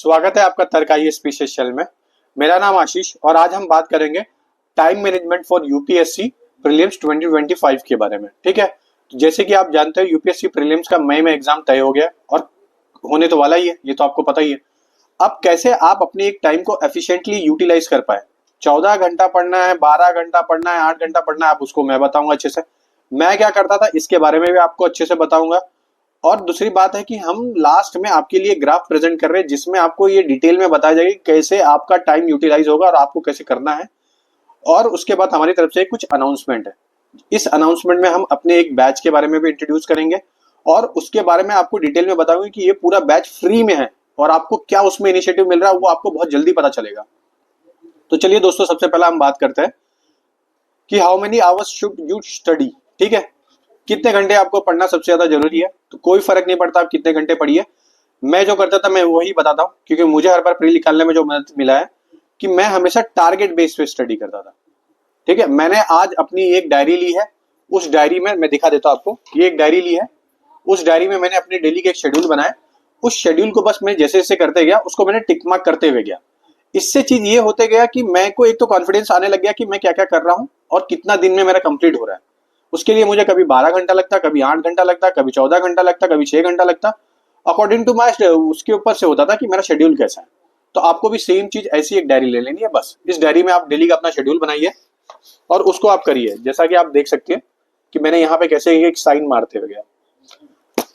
स्वागत है आपका तर्क आईएएस स्पेशल में। मेरा नाम आशीष और आज हम बात करेंगे time management for UPSC prelims 2025 के बारे में। ठीक है, तो जैसे कि आप जानते हो यूपीएससी प्रीलिम्स का मई में एग्जाम तय हो गया और होने तो वाला ही है, ये तो आपको पता ही है। अब कैसे आप अपने एक टाइम को एफिशिएंटली यूटिलाइज कर पाए। 14 घंटा पढ़ना है, 12 घंटा पढ़ना है, 8 घंटा पढ़ना है, आप उसको मैं बताऊंगा अच्छे से। मैं क्या करता था इसके बारे में भी आपको अच्छे से बताऊंगा। और दूसरी बात है कि हम लास्ट में आपके लिए ग्राफ प्रेजेंट कर रहे हैं जिसमें आपको ये डिटेल में बताया जाएगा कि कैसे आपका टाइम यूटिलाइज होगा और आपको कैसे करना है। और उसके बाद हमारी तरफ से कुछ अनाउंसमेंट है। इस अनाउंसमेंट में हम अपने एक बैच के बारे में भी इंट्रोड्यूस करेंगे और उसके बारे में आपको डिटेल में बताऊंगे कि ये पूरा बैच फ्री में है और आपको क्या उसमें इनिशिएटिव मिल रहा है वो आपको बहुत जल्दी पता चलेगा। तो चलिए दोस्तों, सबसे पहला हम बात करते हैं कि how many hours should you study. ठीक है, कितने घंटे आपको पढ़ना सबसे ज्यादा जरूरी है। तो कोई फर्क नहीं पड़ता आप कितने घंटे पढ़िए। मैं जो करता था मैं वही बताता हूँ क्योंकि मुझे हर बार प्री निकालने में जो मदद मिला है कि मैं हमेशा टारगेट बेस पे स्टडी करता था। ठीक है, मैंने आज अपनी एक डायरी ली है। उस डायरी में मैं दिखा देता हूँ आपको, ये एक डायरी ली है। उस डायरी में मैंने अपनी डेली के एक शेड्यूल बनाया। उस शेड्यूल को बस मैं जैसे जैसे करते गया उसको मैंने टिक मार्क करते हुए गया। इससे चीज ये होते गया कि मैं को एक तो कॉन्फिडेंस आने लग गया कि मैं क्या क्या कर रहा हूँ और कितना दिन में मेरा कंप्लीट हो रहा है। उसके लिए मुझे कभी 12 घंटा लगता, कभी 8 घंटा लगता, कभी 14 घंटा लगता, कभी 6 घंटा लगता, अकॉर्डिंग टू माई उसके ऊपर से होता था कि मेरा शेड्यूल कैसा है। तो आपको भी सेम चीज ऐसी एक डायरी ले लेनी है। बस इस डायरी में आप डेली का अपना शेड्यूल बनाइए और उसको आप करिए। जैसा कि आप देख सकते हैं कि मैंने यहाँ पे कैसे एक साइन मारते हुए गया,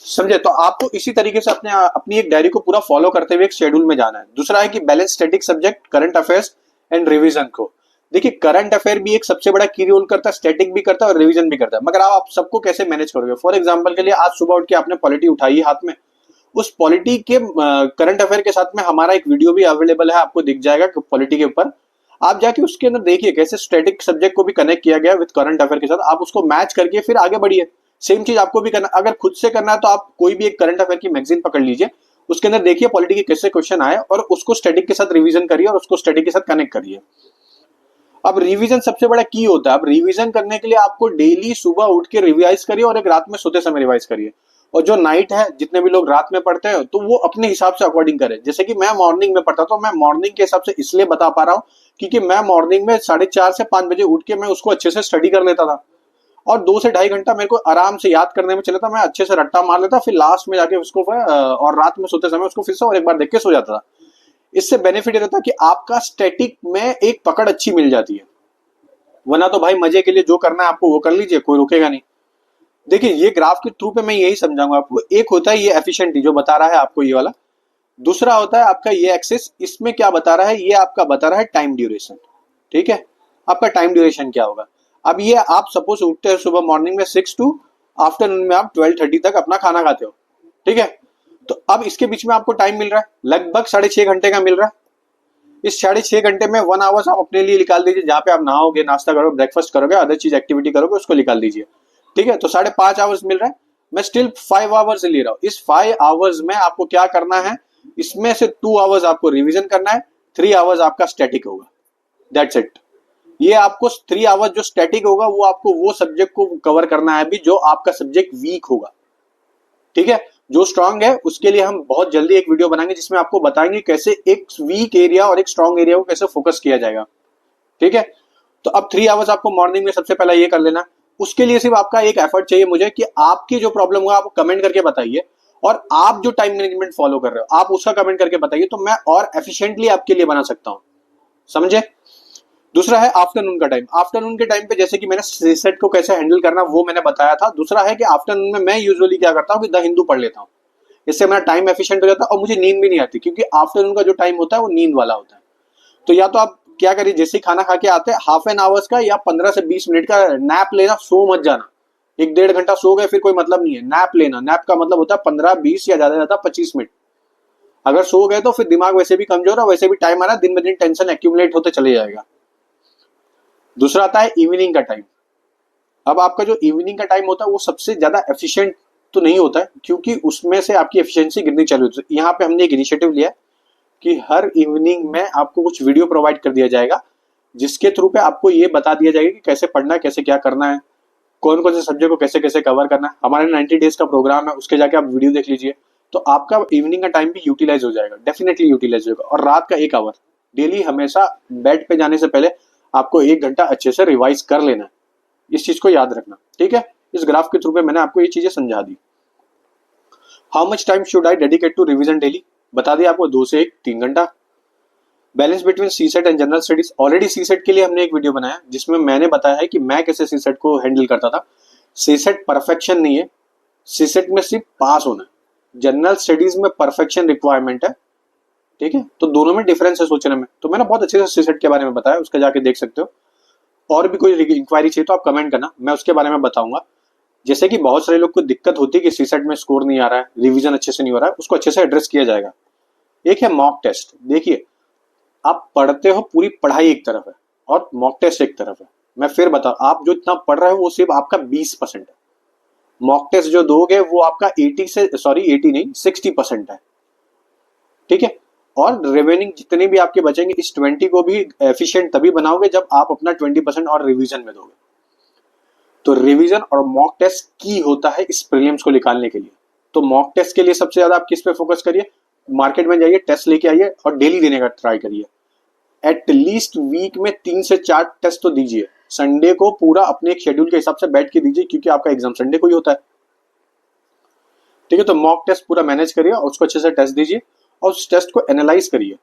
समझे। तो आपको इसी तरीके से अपनी एक डायरी को पूरा फॉलो करते हुए एक शेड्यूल में जाना है। दूसरा है कि balance static subject, current affairs and revision को। देखिए, करंट अफेयर भी एक सबसे बड़ा की रोल करता है, स्टैटिक भी करता है और रिवीजन भी करता है। मगर आप सबको कैसे मैनेज करोगे। फॉर एग्जांपल के लिए आज सुबह उठ के आपने पॉलिटी उठाई हाथ में, उस पॉलिटी के करंट अफेयर के साथ में हमारा एक वीडियो भी अवेलेबल है, आपको दिख जाएगा पॉलिटी के ऊपर। आप जाके उसके अंदर देखिए कैसे स्टैटिक सब्जेक्ट को भी कनेक्ट किया गया विद करंट अफेयर के साथ। आप उसको मैच करके फिर आगे बढ़िए। सेम चीज आपको भी करना। अगर खुद से करना है तो आप कोई भी एक करंट अफेयर की मैगजीन पकड़ लीजिए, उसके अंदर देखिए पॉलिटी के कैसे क्वेश्चन आए और उसको स्टैटिक के साथ रिवीजन करिए और उसको स्टैटिक के साथ कनेक्ट करिए। अब रिवीजन सबसे बड़ा की होता है। अब रिवीजन करने के लिए आपको डेली सुबह उठ के रिवाइज करिए और एक रात में सोते समय रिवाइज करिए। और जो नाइट है, जितने भी लोग रात में पढ़ते हैं तो वो अपने हिसाब से अकॉर्डिंग करें। जैसे कि मैं मॉर्निंग में पढ़ता, तो मैं मॉर्निंग के हिसाब से इसलिए बता पा रहा हूँ क्योंकि मैं मॉर्निंग में 4:30 से 5 बजे उठ के मैं उसको अच्छे से स्टडी कर लेता था और 2 से ढाई घंटा मेरे को आराम से याद करने में चला था। मैं अच्छे से रट्टा मार लेता, फिर लास्ट में जाके उसको और रात में सोते समय उसको फिर से और एक बार देख के सो जाता था। इससे बेनिफिट ये रहता कि आपका स्टैटिक में एक पकड़ अच्छी मिल जाती है। वरना तो भाई मजे के लिए जो करना है आपको वो कर लीजिए, कोई रोकेगा नहीं। देखिए, ये ग्राफ के थ्रू पे मैं यही समझाऊंगा आपको। एक होता है ये एफिशिएंटली जो बता रहा है आपको ये वाला, दूसरा होता है आपका ये एक्सिस। इसमें क्या बता रहा है, ये आपका बता रहा है टाइम ड्यूरेशन। ठीक है, आपका टाइम ड्यूरेशन क्या होगा। अब ये आप सपोज उठते हैं सुबह मॉर्निंग में 6 टू आफ्टरनून में आप 12:30 तक अपना खाना खाते हो। ठीक है, तो अब इसके बीच में आपको टाइम मिल रहा है लगभग 6.5 घंटे का मिल रहा है। इस 6.5 घंटे में 1 आवर्स आप अपने लिए निकाल दीजिए, जहां पे आप नहाओगे, नाश्ता करोगे, ब्रेकफास्ट करोगे, अदर चीज एक्टिविटी करोगे, उसको निकाल दीजिए। ठीक है, तो 5.5 आवर्स मिल रहा है। मैं स्टिल 5 आवर्स ले रहा हूँ। इस 5 आवर्स में आपको क्या करना है, इसमें से 2 आवर्स आपको रिविजन करना है, 3 आवर्स आपका स्टैटिक होगा। That's it. ये आपको 3 आवर्स जो स्टैटिक होगा वो आपको वो सब्जेक्ट को कवर करना है अभी जो आपका सब्जेक्ट वीक होगा। ठीक है, जो स्ट्रांग है उसके लिए हम बहुत जल्दी एक वीडियो बनाएंगे जिसमें आपको बताएंगे कैसे एक वीक एरिया और एक स्ट्रांग एरिया को कैसे फोकस किया जाएगा। ठीक है, तो अब 3 आवर्स आपको मॉर्निंग में सबसे पहले ये कर लेना। उसके लिए सिर्फ आपका एक एफर्ट चाहिए मुझे कि आपकी जो प्रॉब्लम होगा आप कमेंट करके बताइए और आप जो टाइम मैनेजमेंट फॉलो कर रहे हो आप उसका कमेंट करके बताइए, तो मैं और एफिशिएंटली आपके लिए बना सकता हूं। समझे। दूसरा है आफ्टरनून का टाइम। आफ्टरनून के टाइम पे जैसे कि मैंने सेट को कैसे हैंडल करना वो मैंने बताया था। दूसरा है कि आफ्टरनून में मैं यूजुअली क्या करता हूँ कि द हिंदू पढ़ लेता हूँ। इससे मेरा टाइम एफिशिएंट हो जाता है और मुझे नींद भी नहीं आती क्योंकि आफ्टरनून का जो टाइम होता है वो नींद वाला होता है। तो या तो आप क्या करिए, जैसे खाना खा के आते हैं हाफ एन आवर्स का या 15 से 20 मिनट का नैप लेना। सो मत जाना, 1-1.5 घंटा सो गए फिर कोई मतलब नहीं है। नैप लेना, नैप का मतलब होता है 15-20 या ज्यादा 25 मिनट। अगर सो गए तो फिर दिमाग वैसे भी कमजोर है, वैसे भी टाइम आ रहा है, दिन ब दिन टेंशन एक्यूमुलेट होते चले जाएगा। दूसरा आता है इवनिंग का टाइम। अब आपका जो इवनिंग का टाइम होता है वो सबसे ज्यादा एफिशिएंट तो नहीं होता है क्योंकि उसमें से आपकी एफिशिएंसी गिरनी चालू होती है। यहाँ पे हमने एक इनिशिएटिव लिया कि हर इवनिंग में आपको कुछ वीडियो प्रोवाइड कर दिया जाएगा जिसके थ्रू पे आपको ये बता दिया जाएगा कि कैसे पढ़ना है, कैसे क्या करना है, कौन कौन से सब्जेक्ट को कैसे कैसे कवर करना है। हमारे 90 डेज का प्रोग्राम है, उसके जाके आप वीडियो देख लीजिए तो आपका इवनिंग का टाइम भी यूटिलाइज हो जाएगा, डेफिनेटली यूटिलाइज होगा। और रात का 1 आवर डेली हमेशा बेड पे जाने से पहले आपको 1 घंटा अच्छे से रिवाइज कर लेना है, इस चीज को याद रखना, ठीक है। इस ग्राफ के थ्रू पे मैंने आपको ये चीजें समझा दी। How much time should I dedicate to revision daily, बता दिया आपको, 2 से 3 घंटा। Balance between CSAT and general studies, already CSAT के लिए हमने एक वीडियो बनाया जिसमें मैंने बताया है कि मैं कैसे सीसेट को हैंडल करता था। सीसेट परफेक्शन नहीं है, सीसेट में सिर्फ पास होना है, जनरल स्टडीज में परफेक्शन रिक्वायरमेंट है, ठीक है। तो दोनों में डिफरेंस है सोचने में। तो मैंने बहुत अच्छे से सीसेट के बारे में बताया, उसका जाके देख सकते हो। और भी कोई इंक्वायरी चाहिए तो आप कमेंट करना, मैं उसके बारे में बताऊंगा। जैसे कि बहुत सारे लोग को दिक्कत होती है कि सीसेट में स्कोर नहीं आ रहा है, रिवीजन अच्छे से नहीं हो रहा है, उसको अच्छे से एड्रेस किया जाएगा। एक है मॉक टेस्ट। देखिए, आप पढ़ते हो, पूरी पढ़ाई एक तरफ है और मॉक टेस्ट एक तरफ है। मैं फिर बता, आप जो इतना पढ़ रहे हो वो सिर्फ आपका 20% है। मॉक टेस्ट जो दोगे वो आपका 80 नहीं 60% है, ठीक है। और रिमेनिंग जितने भी आपके बचेंगे, इस 20 को भी एफिशिएंट तभी बनाओगे जब आप अपना 20% और रिवीजन में दोगे। तो रिवीजन और मॉक टेस्ट की होता है इस प्रीलिम्स को निकालने के लिए। तो मॉक टेस्ट के लिए सबसे ज्यादा आप किस पे फोकस करिए, मार्केट में जाइए, टेस्ट लेके आइए और डेली देने का ट्राई करिए। एटलीस्ट वीक में 3 से 4 टेस्ट तो दीजिए। संडे को पूरा अपने एक शेड्यूल के हिसाब से बैठ के दीजिए, क्योंकि आपका एग्जाम संडे को ही होता है, ठीक है। तो मॉक टेस्ट पूरा मैनेज करिए और उसको अच्छे से टेस्ट दीजिए और उस टेस्ट को एनालाइज करिए,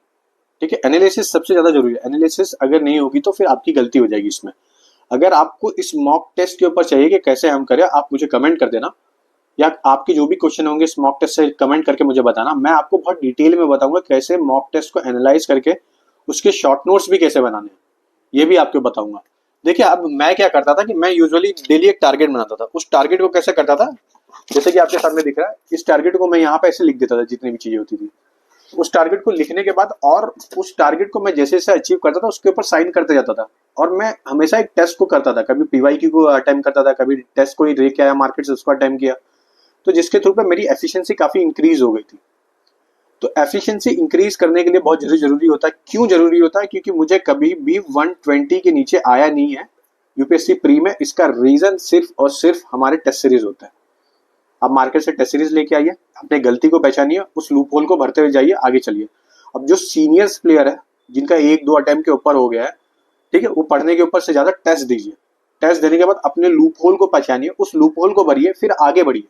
ठीक है। एनालिसिस सबसे ज्यादा जरूरी है। एनालिसिस अगर नहीं होगी तो फिर आपकी गलती हो जाएगी इसमें। अगर आपको इस मॉक टेस्ट के ऊपर चाहिए कि कैसे हम करें, आप मुझे कमेंट कर देना, या आपके जो भी क्वेश्चन होंगे इस मॉक टेस्ट से कमेंट करके मुझे बताना। मैं आपको बहुत डिटेल में बताऊंगा कैसे मॉक टेस्ट को एनालाइज करके उसके शॉर्ट नोट्स भी कैसे बनाने हैं, ये भी आपको बताऊंगा। देखिए, अब मैं क्या करता था कि मैं यूजुअली डेली एक टारगेट बनाता था। उस टारगेट को कैसे करता था, जैसे कि आपके सामने दिख रहा है, इस टारगेट को मैं यहाँ पे ऐसे लिख देता था, जितनी भी चीजें होती थी। उस टारगेट को लिखने के बाद और उस टारगेट को मैं जैसे जैसे अचीव करता था उसके ऊपर साइन करते जाता था। और मैं हमेशा एक टेस्ट को करता था, कभी पीवाईक्यू को अटेम्प्ट करता था, कभी टेस्ट को ही लेके आया मार्केट से, उसको अटेम्प्ट किया। तो जिसके थ्रू पे मेरी एफिशिएंसी काफी इंक्रीज हो गई थी। तो एफिशिएंसी इंक्रीज करने के लिए बहुत जरूरी होता है। क्यों जरूरी होता है? क्योंकि मुझे कभी भी 120 के नीचे आया नहीं है यूपीएससी प्री में। इसका रीजन सिर्फ और सिर्फ हमारे टेस्ट सीरीज होता है। आप मार्केट से टेस्ट सीरीज लेके आइए, अपने गलती को पहचानिए, उस लूप होल को भरते हुए जाइए, आगे चलिए। अब जो सीनियर्स प्लेयर है जिनका 1-2 अटेम्प्ट के ऊपर हो गया है, ठीक है, वो पढ़ने के ऊपर से ज्यादा टेस्ट दीजिए। टेस्ट देने के बाद अपने लूप होल को पहचानिए, उस लूप होल को भरिए, फिर आगे बढ़िए।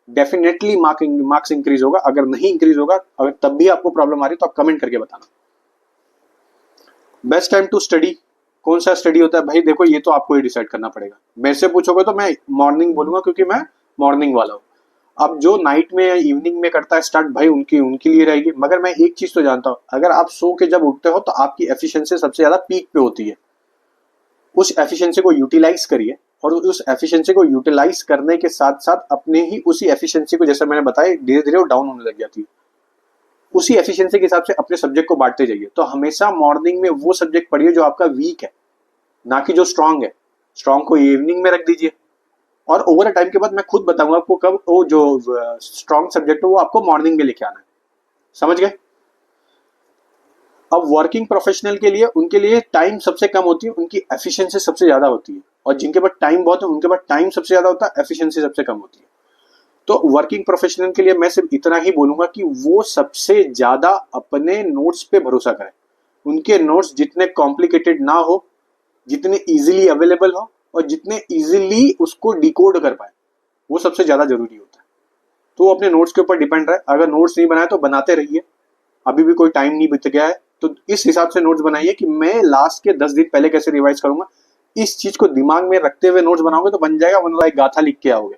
डेफिनेटली मार्क्स इंक्रीज होगा। अगर नहीं इंक्रीज होगा, अगर तब भी आपको प्रॉब्लम आ रही है तो आप कमेंट करके बताना। बेस्ट टाइम टू स्टडी, कौन सा स्टडी होता है भाई? देखो, ये तो आपको ही डिसाइड करना पड़ेगा। मेरे से पूछोगे तो मैं मॉर्निंग बोलूंगा, क्योंकि मैं मॉर्निंग वाला हूँ। अब जो नाइट में या इवनिंग में करता है स्टार्ट, भाई उनके लिए रहेगी। मगर मैं एक चीज तो जानता हूँ, अगर आप सो के जब उठते हो तो आपकी एफिशिएंसी सबसे ज्यादा पीक पे होती है। उस एफिशिएंसी को यूटिलाइज करिए, और उस एफिशिएंसी को यूटिलाइज करने के साथ साथ अपने ही उसी एफिशिएंसी को, जैसे मैंने बताया, धीरे धीरे वो डाउन होने लग जाती है। उसी एफिशिएंसी के हिसाब से अपने सब्जेक्ट को बांटते जाइए। तो हमेशा मॉर्निंग में वो सब्जेक्ट पढ़िए जो आपका वीक है, ना कि जो स्ट्रांग है। स्ट्रांग को इवनिंग में रख दीजिए। और ओवर टाइम के बाद मैं खुद बताऊंगा आपको कब वो जो स्ट्रांग सब्जेक्ट है वो आपको मॉर्निंग में लेके आना है। समझ गए? अब वर्किंग प्रोफेशनल के लिए, उनके लिए टाइम सबसे कम होती है, उनकी एफिशिएंसी सबसे ज्यादा होती है। और जिनके पास टाइम बहुत है उनके पास टाइम सबसे ज्यादा होता है, एफिशिएंसी सबसे कम होती है। तो वर्किंग प्रोफेशनल के लिए मैं सिर्फ इतना ही बोलूंगा कि वो सबसे ज्यादा अपने नोट्स पे भरोसा करें। उनके नोट्स जितने कॉम्प्लिकेटेड ना हो, जितने इजीली अवेलेबल हो, और जितने इजीली उसको डिकोड कर पाए, वो सबसे ज्यादा जरूरी होता है। तो वो अपने नोट्स के ऊपर डिपेंड रहे। अगर नोट्स नहीं बनाए तो बनाते रहिए, अभी भी कोई टाइम नहीं बीत गया है। तो इस हिसाब से नोट्स बनाइए कि मैं लास्ट के 10 दिन पहले कैसे रिवाइज करूंगा। इस चीज को दिमाग में रखते हुए नोट्स बनाओगे तो बन जाएगा, वरना एक गाथा लिख के आओगे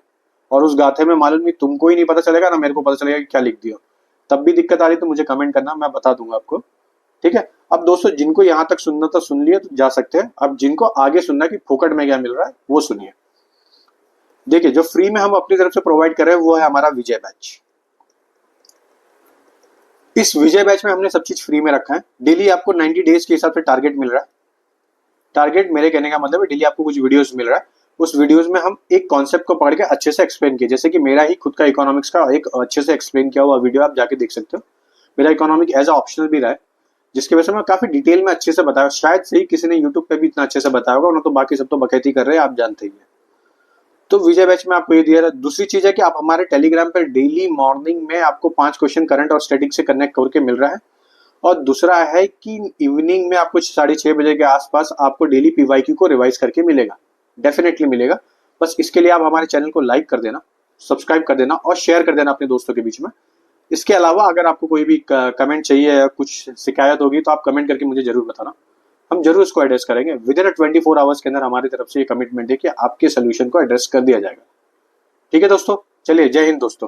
और उस गाथे में मालूम नहीं तुमको ही नहीं पता चलेगा, ना मेरे को पता चलेगा कि क्या लिख दिया। तब भी दिक्कत आ रही तो मुझे कमेंट करना, मैं बता दूंगा आपको, ठीक है। अब दोस्तों, जिनको यहाँ तक सुनना था सुन लिया तो जा सकते हैं। अब जिनको आगे सुनना कि फोकट में क्या मिल रहा है वो सुनिए। देखिए, जो फ्री में हम अपनी तरफ से प्रोवाइड कर रहे हैं वो है हमारा विजय बैच। इस विजय बैच में हमने सब चीज फ्री में रखा है। डेली आपको 90 डेज के हिसाब से टारगेट मिल रहा है। टारगेट मेरे कहने का मतलब है डेली आपको कुछ वीडियोस मिल रहा है। उस वीडियोस में हम एक कॉन्सेप्ट को पकड़ के अच्छे से एक्सप्लेन किए। जैसे कि मेरा ही खुद का इकोनॉमिक्स का एक अच्छे से एक्सप्लेन किया हुआ वीडियो आप जाके देख सकते हो। मेरा इकोनॉमिक एज ऑप्शनल भी रहा है, जिसकी वजह से मैं काफी डिटेल में अच्छे से बताया। शायद से ही किसी ने यूट्यूब पे भी इतना अच्छे से बताया होगा, ना तो बाकी सब तो बकैती कर रहे हैं, आप जानते ही हैं। तो विजय बैच में आपको ये दिया है। दूसरी चीज है कि आप हमारे टेलीग्राम पर डेली मॉर्निंग में आपको 5 क्वेश्चन करंट और स्टैटिक से कनेक्ट करके मिल रहा है। और दूसरा है कि इवनिंग में आपको 6:30 बजे के आसपास आपको डेली पीवाईक्यू को रिवाइज करके मिलेगा, डेफिनेटली मिलेगा। बस इसके लिए आप हमारे चैनल को लाइक कर देना, सब्सक्राइब कर देना और शेयर कर देना अपने दोस्तों के बीच में। इसके अलावा अगर आपको कोई भी कमेंट चाहिए या कुछ शिकायत होगी तो आप कमेंट करके मुझे जरूर बताना, हम जरूर इसको एड्रेस करेंगे। विद इन 24 आवर्स के अंदर हमारी तरफ से ये कमिटमेंट है कि आपके सोल्यूशन को एड्रेस कर दिया जाएगा। ठीक है दोस्तों, चलिए जय हिंद दोस्तों।